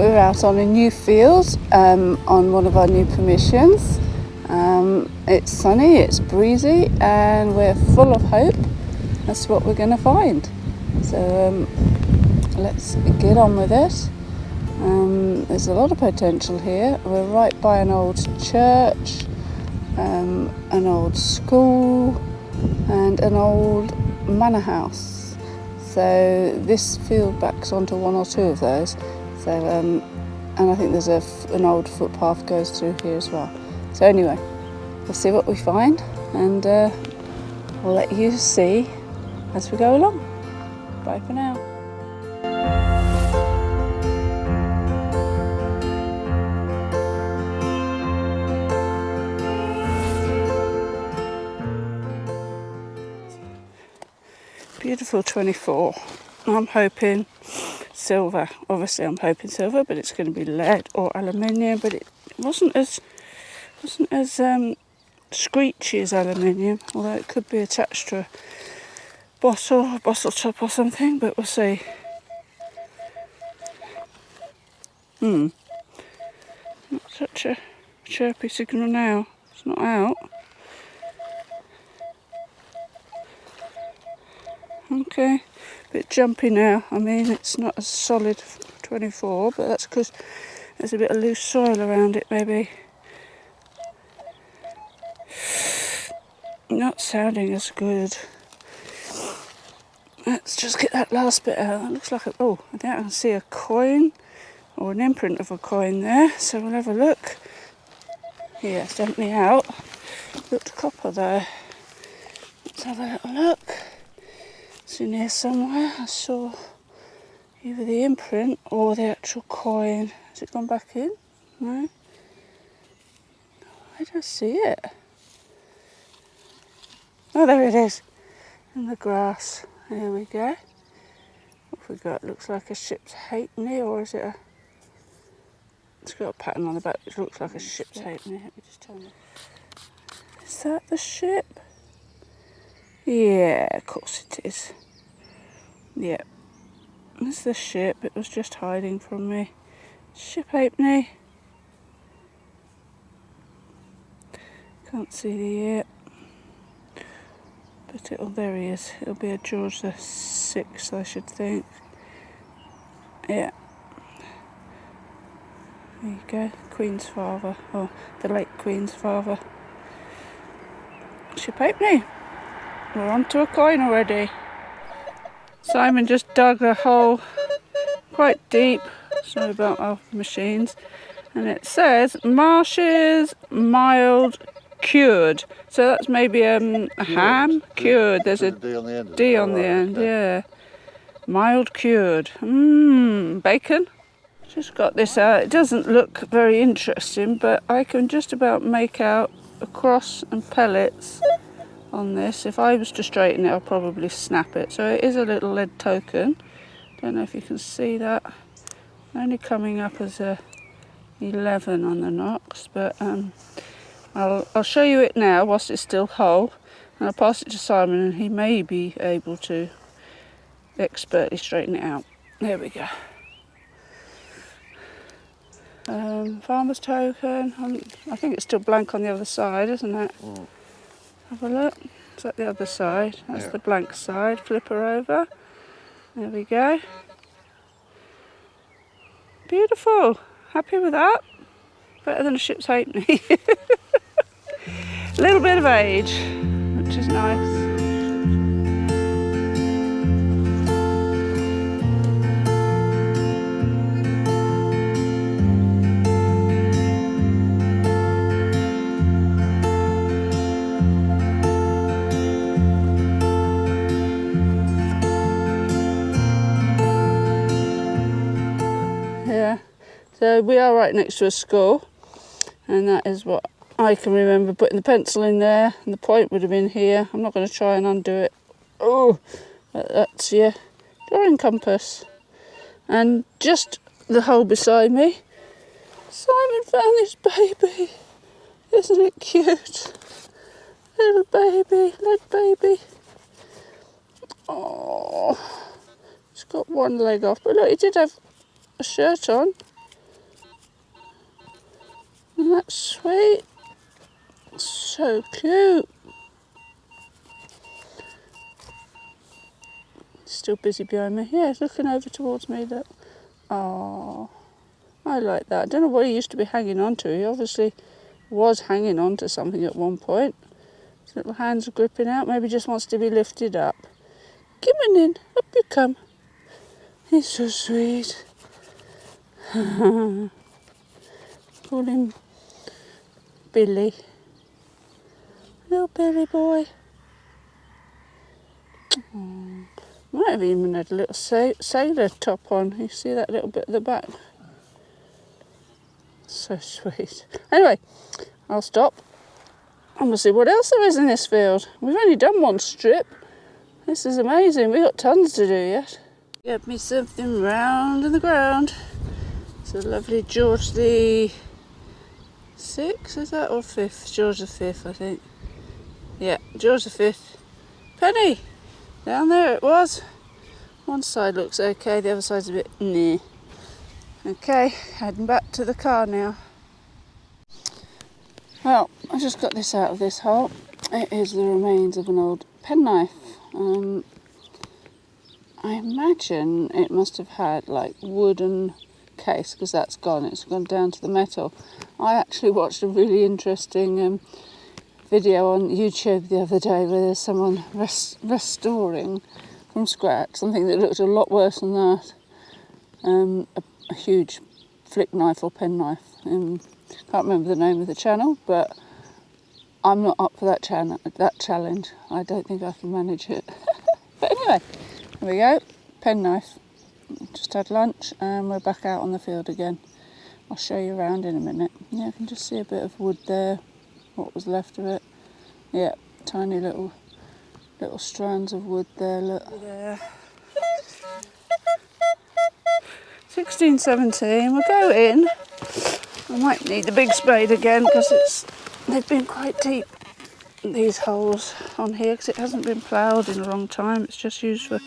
We're out on a new field on one of our new permissions. It's sunny, it's breezy, and we're full of hope. That's what we're going to find. So let's get on with it. There's a lot of potential here. We're right by an old church, an old school, and an old manor house. So this field backs onto one or two of those. So and I think there's an old footpath goes through here as well. So anyway, we'll see what we find, and we'll let you see as we go along. Bye for now. Beautiful 24. I'm hoping silver. Obviously I'm hoping silver, but it's going to be lead or aluminium, but it wasn't as screechy as aluminium, although it could be attached to a bottle top or something, but we'll see. Not such a chirpy signal now. It's not out. Okay, a bit jumpy now. I mean, it's not as solid 24, but that's because there's a bit of loose soil around it, maybe. Not sounding as good. Let's just get that last bit out. That looks like I think I can see a coin or an imprint of a coin there. So we'll have a look. Yeah, it's definitely out. Looked copper though. Let's have a little look. It's in here somewhere. I saw either the imprint or the actual coin. Has it gone back in? No. I don't see it. Oh, there it is. In the grass. There we go. What have we got? Looks like a ship's halfpenny, or is it a... It's got a pattern on the back which looks like a ship's halfpenny. Let me just turn it. Is that the ship? Yeah, of course it is. Yeah. It's the ship. It was just hiding from me. Ship halfpenny. Can't see the year. But there he is. It'll be a George the 6th, I should think. Yeah. There you go. Queen's father. Oh, the late Queen's father. Ship halfpenny. We're onto a coin already. Simon just dug a hole quite deep. Sorry about our machines. And it says marshes mild cured. So that's maybe a ham cured. There's a D on the end. Yeah. Mild cured. Bacon. Just got this out. It doesn't look very interesting, but I can just about make out a cross and pellets on this. If I was to straighten it, I'll probably snap it. So it is a little lead token. Don't know if you can see that. Only coming up as a 11 on the knocks, but I'll show you it now whilst it's still whole, and I'll pass it to Simon, and he may be able to expertly straighten it out. There we go. Farmer's token. I think it's still blank on the other side, isn't it? Have a look. Is that the other side? That's the blank side. Flip her over. There we go. Beautiful. Happy with that. Better than a ship's halfpenny. A little bit of age, which is nice. Yeah, so we are right next to a school, and that is what I can remember putting the pencil in there, and the point would have been here. I'm not going to try and undo it. Oh, but that's your drawing compass. And just the hole beside me, Simon found this baby. Isn't it cute? Little baby, lead baby. Oh, it's got one leg off, but look, he did have a shirt on. Isn't that sweet? So cute. Still busy behind me. Yeah, he's looking over towards me. Look. Oh, I like that. I don't know what he used to be hanging on to. He obviously was hanging on to something at one point. His little hands are gripping out. Maybe just wants to be lifted up. Come on in. Up you come. He's so sweet. Call him Billy. Little Billy boy. Oh. Might have even had a little sailor top on. You see that little bit at the back? So sweet. Anyway, I'll stop and we'll see what else there is in this field. We've only done one strip. This is amazing. We've got tons to do yet. Get me something round in the ground. It's a lovely George the 6th, is that, or 5th? George the 5th, I think. Yeah, George the 5th. Penny! Down there it was. One side looks okay, the other side's a bit nah. Okay, heading back to the car now. Well, I just got this out of this hole. It is the remains of an old penknife. I imagine it must have had like wooden case, because that's gone. It's gone down to the metal. I actually watched a really interesting video on YouTube the other day where there's someone restoring from scratch something that looked a lot worse than that. A huge flick knife or pen knife. Can't remember the name of the channel, but I'm not up for that challenge. I don't think I can manage it. But anyway, here we go. Pen knife. Just had lunch and we're back out on the field again. I'll show you around in a minute. Yeah, I can just see a bit of wood there. What was left of it. Yeah, tiny little strands of wood there, look. There. 16, 17, we'll go in. I might need the big spade again because they've been quite deep, these holes on here, because it hasn't been ploughed in a long time. It's just used for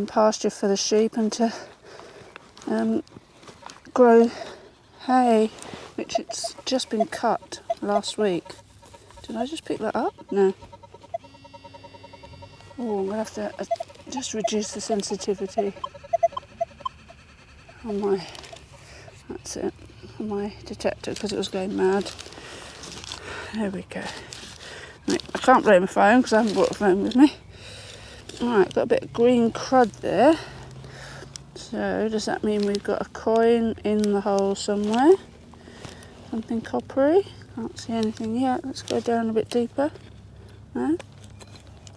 pasture for the sheep and to grow hay, which it's just been cut last week. Did I just pick that up? No. Oh, I'm going to have to just reduce the sensitivity on my, that's it, on my detector because it was going mad. There we go. Right, I can't play my phone because I haven't brought a phone with me. Alright, got a bit of green crud there. So, does that mean we've got a coin in the hole somewhere? Something coppery? Can't see anything yet. Let's go down a bit deeper. No?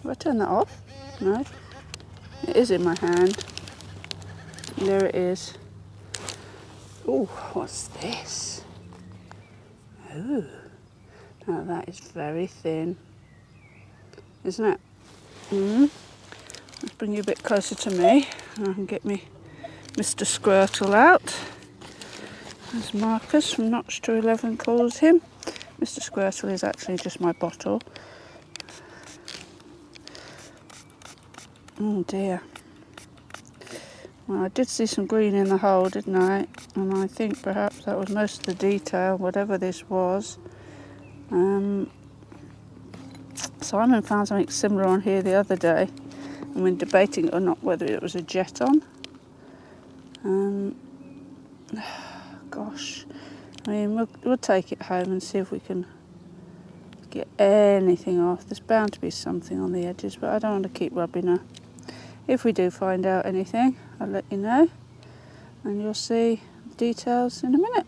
Have I turned that off? No. It is in my hand. And there it is. Oh, what's this? Oh, now that is very thin. Isn't it? Let's bring you a bit closer to me and I can get me Mr. Squirtle out. As Marcus from Notch to 11 calls him. Mr. Squirtle is actually just my bottle. Oh dear. Well, I did see some green in the hole, didn't I? And I think perhaps that was most of the detail, whatever this was. Simon found something similar on here the other day, and we're debating or not whether it was a jeton. Gosh, I mean, we'll take it home and see if we can get anything off. There's bound to be something on the edges, but I don't want to keep rubbing her. If we do find out anything, I'll let you know, and you'll see details in a minute.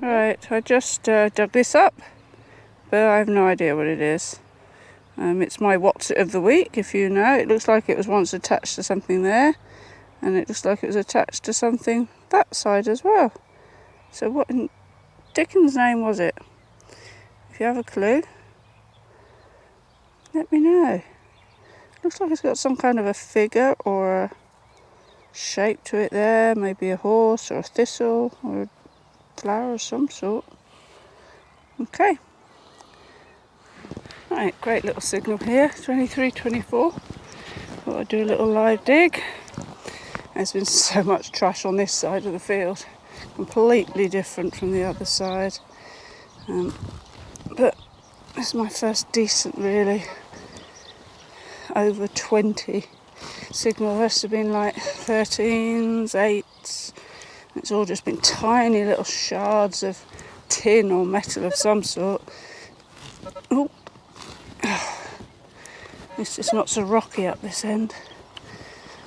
Right, I just dug this up, but I have no idea what it is. It's my what's it of the week, if you know. It looks like it was once attached to something there, and it looks like it was attached to something that side as well. So what in Dickens' name was it? If you have a clue, let me know. Looks like it's got some kind of a figure or a shape to it there, maybe a horse or a thistle or a flower of some sort. Okay. Right, great little signal here, 23, 24. Thought I'd do a little live dig. There's been so much trash on this side of the field. completely different from the other side. But this is my first decent, really, over 20 signal. The rest have been like 13s, 8s. It's all just been tiny little shards of tin or metal of some sort. Oh, at least it's not so rocky up this end.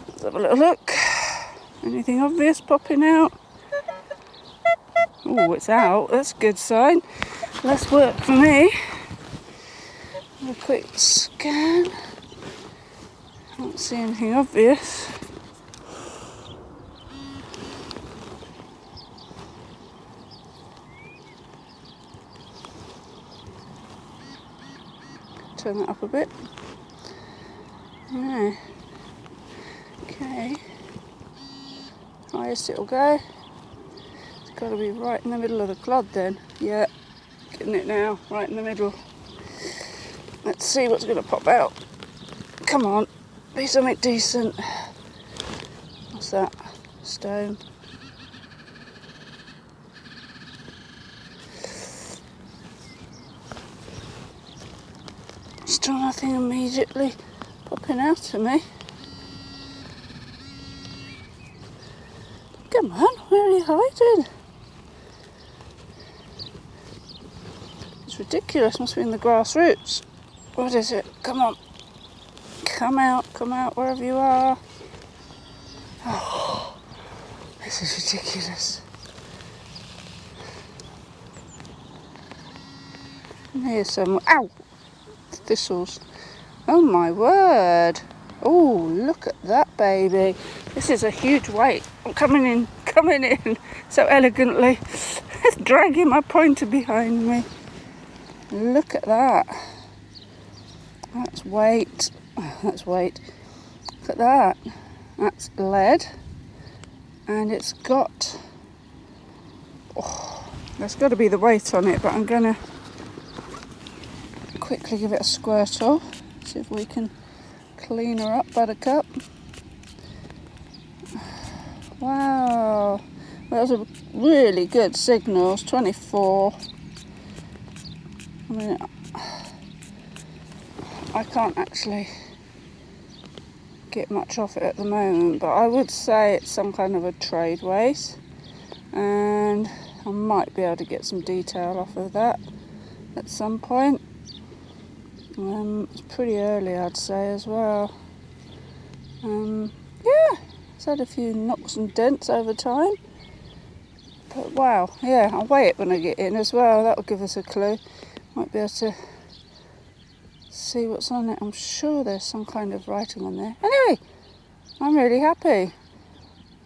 Let's have a little look. Anything obvious popping out? Oh, it's out. That's a good sign. Less work for me. A quick scan. Can't see anything obvious. Turn that up a bit. Yeah. Okay. Highest it'll go. It's got to be right in the middle of the clod then. Yeah. Getting it now. Right in the middle. Let's see what's going to pop out. Come on. Be something decent. What's that? Stone. Still nothing immediately popping out to me. Come on, where are you hiding? It's ridiculous, must be in the grass roots. What is it? Come on. Come out, wherever you are. Oh, this is ridiculous. And here's some, ow! Thistles. Oh my word. Oh, look at that baby. This is a huge weight. I'm coming in so elegantly. It's dragging my pointer behind me. Look at that. That's weight. That's weight. Look at that. That's lead. And it's got... Oh, there's got to be the weight on it, but I'm going to quickly give it a squirt off. See if we can clean her up, Buttercup. Wow. That was a really good signal. It's 24. I mean, I can't actually get much off it at the moment, but I would say it's some kind of a trade waste, and I might be able to get some detail off of that at some point. It's pretty early, I'd say, as well. Yeah, it's had a few knocks and dents over time. But wow, yeah, I'll weigh it when I get in as well. That'll give us a clue. Might be able to see what's on it. I'm sure there's some kind of writing on there. Anyway, I'm really happy.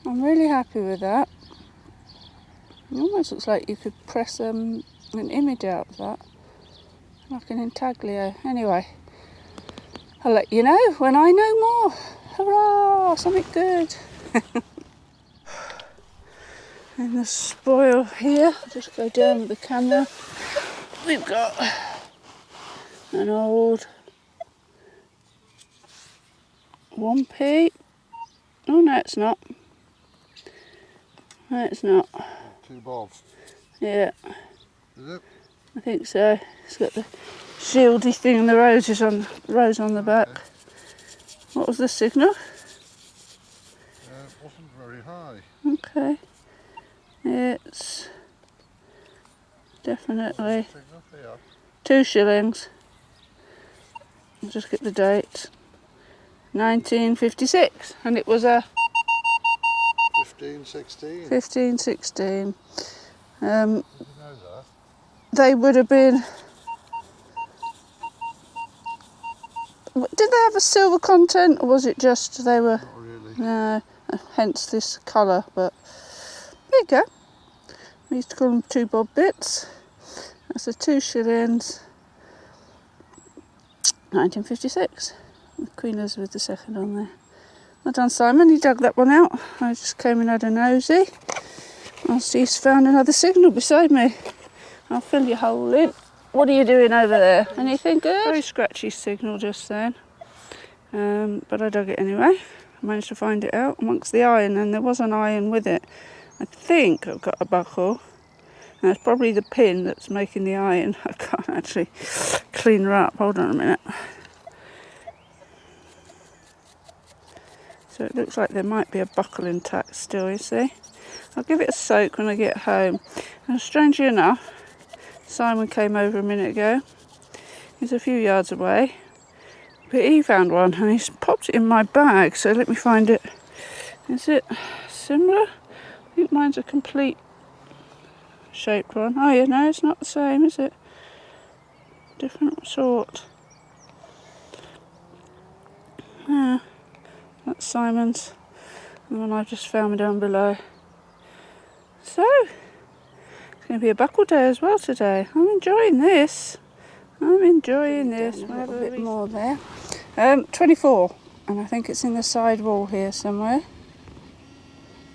I'm really happy with that. It almost looks like you could press an image out of that. Like an intaglio. Anyway, I'll let you know when I know more. Hurrah! Something good. And the spoil here, I'll just go down with the camera. We've got an old 1p. Oh no, it's not. No, it's not. 2 bobs. Yeah. Is it? I think so. It's got the shieldy thing and the rose on the back. Okay. What was the signal? It wasn't very high. Okay. It's definitely 2 shillings. I'll just get the date. 1956, and it was a 1516. 1516. Did you know that? They would have been. Did they have a silver content, or was it just they were? Not really. No, hence this colour. But there you go. We used to call them 2 bob bits. That's a 2 shillings. 1956. With Queen Elizabeth II on there. Well done, Simon. You dug that one out. I just came and had a nosy. Whilst he's found another signal beside me. I'll fill your hole in. What are you doing over there? Anything good? Very scratchy signal just then. But I dug it anyway. I managed to find it out amongst the iron, and there was an iron with it. I think I've got a buckle. And it's probably the pin that's making the iron. I can't actually clean her up. Hold on a minute. So it looks like there might be a buckle intact still, you see. I'll give it a soak when I get home. And strangely enough, Simon came over a minute ago. He's a few yards away. But he found one and he's popped it in my bag. So let me find it. Is it similar? I think mine's a complete shaped one. Oh yeah, no, it's not the same, is it? Different sort. Yeah, that's Simon's. And the one I've just found down below. So, it's going to be a buckle day as well today. I'm enjoying this. I'm enjoying this. We'll have a bit more there. 24, and I think it's in the side wall here somewhere.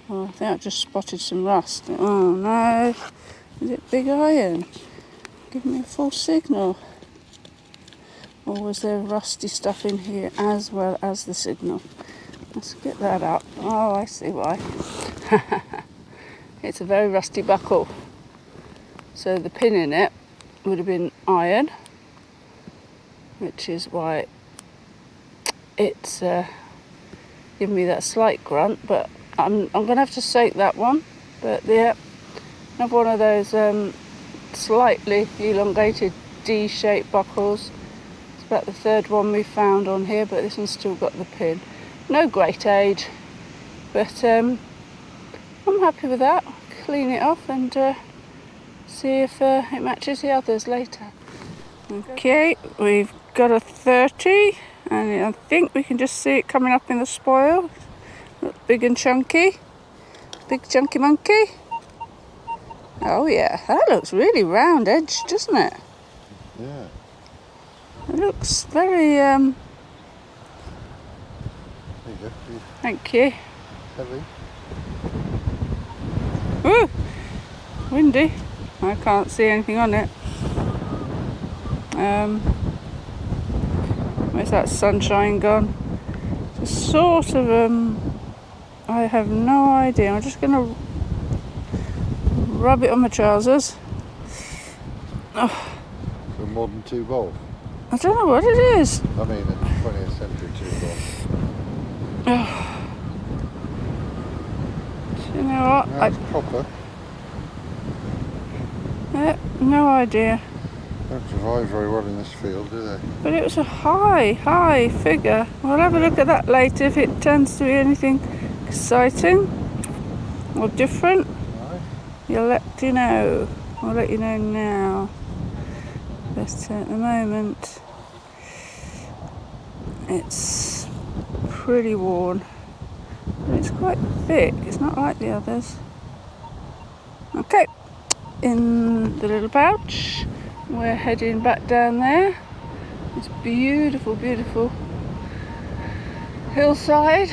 Oh, I think I just spotted some rust. Oh no, is it big iron? Give me a full signal. Or was there rusty stuff in here as well as the signal? Let's get that up. Oh, I see why. It's a very rusty buckle. So the pin in it would have been iron, which is why it's given me that slight grunt, but I'm going to have to soak that one. But yeah, another one of those slightly elongated D-shaped buckles. It's about the third one we found on here, but this one's still got the pin. No great age, but I'm happy with that. Clean it off and see if it matches the others later. Okay, we've got a 30, and I think we can just see it coming up in the spoil. Look big and chunky. Big chunky monkey. Oh yeah, that looks really round edged, doesn't it? Yeah. It looks very There you go. thank you. Heavy. Woo! Windy. I can't see anything on it. Where's that sunshine gone? It's sort of I have no idea. I'm just gonna rub it on my trousers. Oh, A modern 2-bolt. I don't know what it is. I mean, a 20th century 2-bolt. Oh. Do you know what? That's copper. No idea. Don't survive very well in this field, do they? But it was a high figure. We'll have a look at that later if it tends to be anything exciting or different. Right. You'll let you know. I'll let you know now. But at the moment, it's pretty worn. But it's quite thick. It's not like the others. Okay, in the little pouch. We're heading back down there. It's beautiful, beautiful hillside.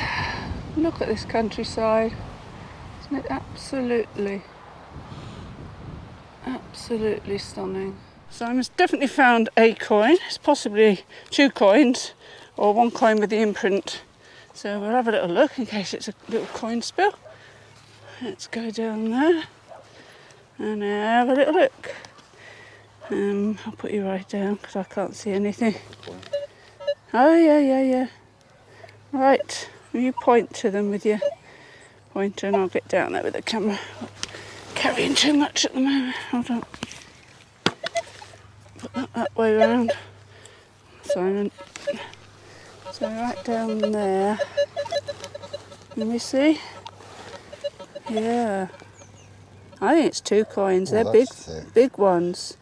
Look at this countryside. Isn't it absolutely stunning? Simon's definitely found a coin. It's possibly 2 coins or 1 coin with the imprint. So we'll have a little look in case it's a little coin spill. Let's go down there and have a little look. I'll put you right down because I can't see anything. Oh yeah. Right, you point to them with your pointer and I'll get down there with the camera. Carrying too much at the moment. Hold on. Put that way round, Simon. So right down there. Let me see. Yeah. I think it's 2 coins. Oh, they're thick. big ones.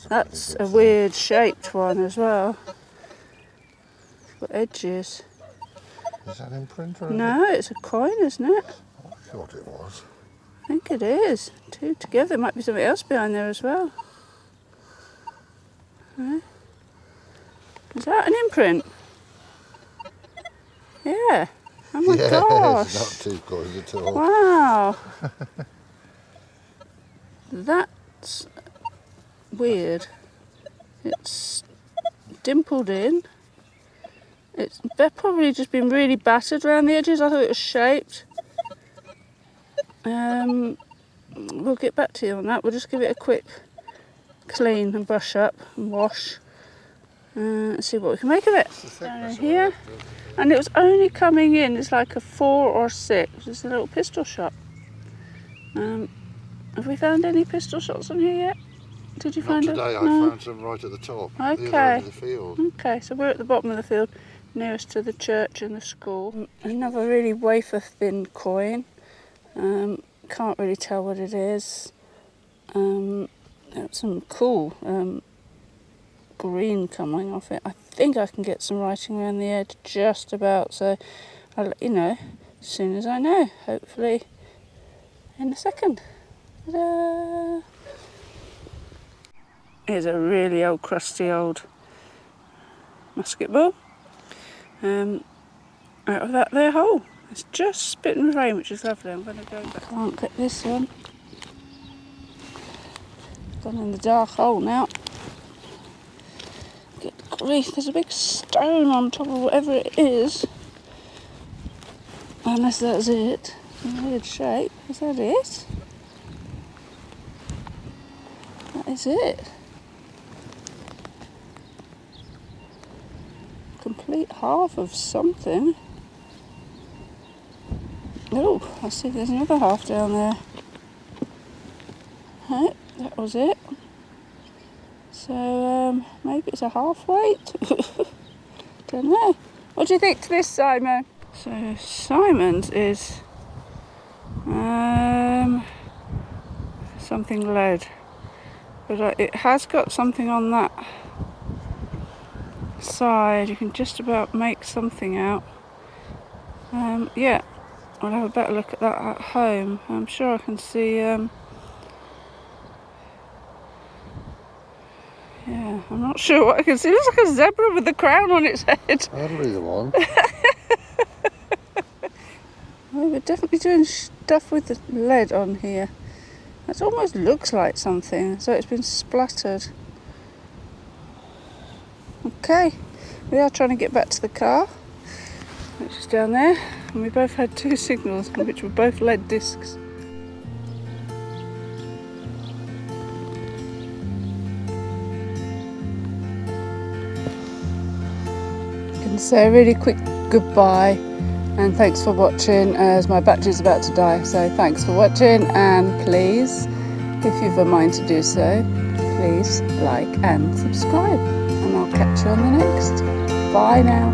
That's a weird shaped one as well. It's got edges. Is that imprint or No, it's a coin, isn't it? I thought it was. I think it is. 2 together. There might be something else behind there as well. Is that an imprint? Yeah. Oh my gosh. It's not 2 coins at all. Wow. That's weird. It's dimpled in. They've probably just been really battered around the edges. I thought it was shaped. We'll get back to you on that. We'll just give it a quick clean and brush up and wash and see what we can make of it. Down here, and it was only coming in, it's like a 4 or 6. It's a little pistol shot. Have we found any pistol shots on here yet? Did you find them? Not today, I found some right at the top, the other end of the field. Okay, so we're at the bottom of the field, nearest to the church and the school. Another really wafer thin coin. Can't really tell what it is. Some cool green coming off it. I think I can get some writing around the edge just about, so I'll let you know as soon as I know, hopefully in a second. Ta-da! Here's a really old, crusty old musket ball out of that there hole. It's just spitting with rain, which is lovely. I'm going to go back. Can't get this one. Gone in the dark hole now. Good grief, there's a big stone on top of whatever it is. Unless that's it. It's a weird shape. Is that it? That is it. Complete half of something. Oh, I see there's another half down there. Right, that was it. So maybe it's a half weight. Don't know. What do you think to this, Simon? So Simon's is something lead, but it has got something on that side. You can just about make something out. Yeah, I'll have a better look at that at home. I'm sure I can see. Yeah, I'm not sure what I can see. It looks like a zebra with the crown on its head. That'll be the one. Well, we're definitely doing stuff with the lead on here. That almost looks like something, so it's been splattered. Okay, we are trying to get back to the car, which is down there, and we both had 2 signals, which were both lead discs. And so a really quick goodbye and thanks for watching, as my battery's about to die. So thanks for watching, and please, if you've a mind to do so, please like and subscribe, and I'll catch you on the next. Bye now.